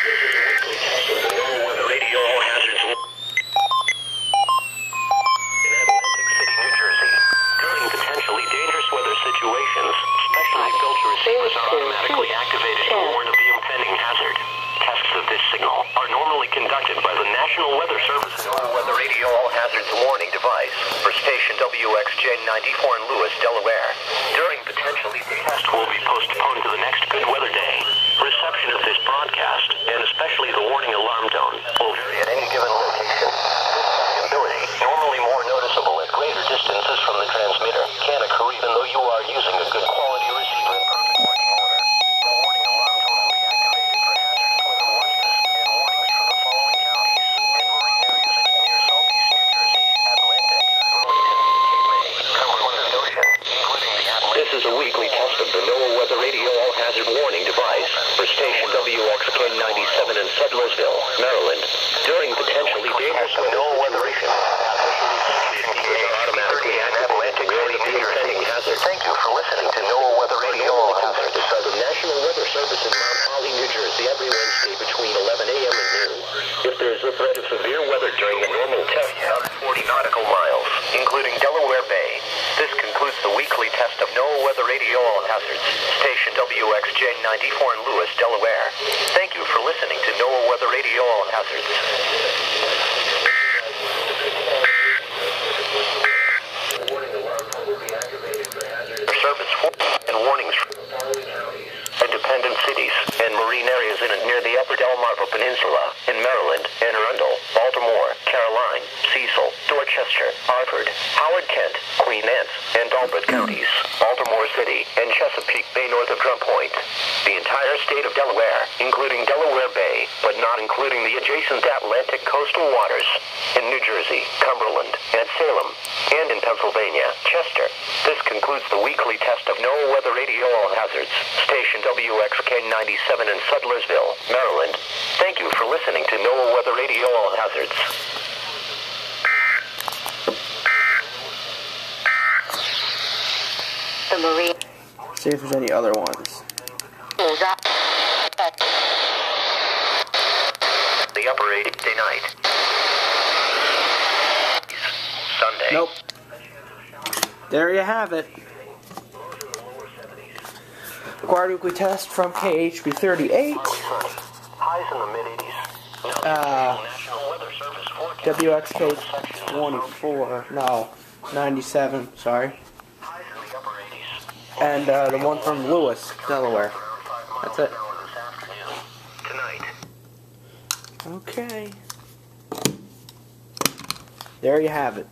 Radio hazards in Atlantic City, New Jersey. During potentially dangerous weather situations, specially filter receivers are automatically activated to warn of the impending hazard. Tests of this signal are normally conducted by the National Weather Service Weather Radio All Hazards Warning Device for station WXJ94 in Lewis, Delaware. During potentially the test will be postponed to the next good weather day. Reception of this broadcast, and especially the warning alarm tone, will vary at any given location. Variability, normally more noticeable at greater distances from the transmitter, can occur even though you are using a good quality receiver in perfect working order. The warning alarm tone will be activated for hazardous weather warnings and warnings for the following counties and marine areas near southeast New Jersey, Atlantic, Burlington, Cape May, Cumberland, and Ocean, including the Atlantic. This is a weekly test of the NOAA Weather Radio All Hazard Warning Device for station WXK97 in Sudlersville, Maryland. During potentially dangerous weather are automatically activated to warn of the impending hazard. Thank you for listening to NOAA Weather Radio All Hazards by the National Weather Service in Mount Holly, New Jersey, every Wednesday between 11 a.m. and noon. If there is a threat of severe weather during the normal test, 40 nautical miles, including Delaware Bay. This concludes the weekly test of NOAA Weather Radio All Hazards, station WXJ94 in Lewis, Delaware. Thank you for listening to NOAA Weather Radio All Hazards. Service and warnings for independent cities and marine areas in and near the Upper Delmarva Peninsula in Maryland, Anne Arundel, Baltimore, Caroline, Cecil, Dorchester, Hartford, Howard Kent, Queen Anne's, and Talbot counties, Baltimore City, and Chesapeake Bay north of Drum Point. The entire state of Delaware, including Delaware Bay, but not including the adjacent Atlantic coastal waters in New Jersey, Cumberland, and Salem, and in Pennsylvania, Chester. This concludes the weekly test of NOAA Weather Radio All Hazards, station WXK97 in Sudlersville, Maryland. Thank you for listening to NOAA Weather Radio All Hazards. The Marine. See if there's any other ones. The upper 80 day night. Sunday. Nope. There you have it. Required weekly test from KHB38. Highs in the mid-80s. WXK94. No, 97. Sorry. And the one from Lewis, Delaware. That's it. Okay. There you have it.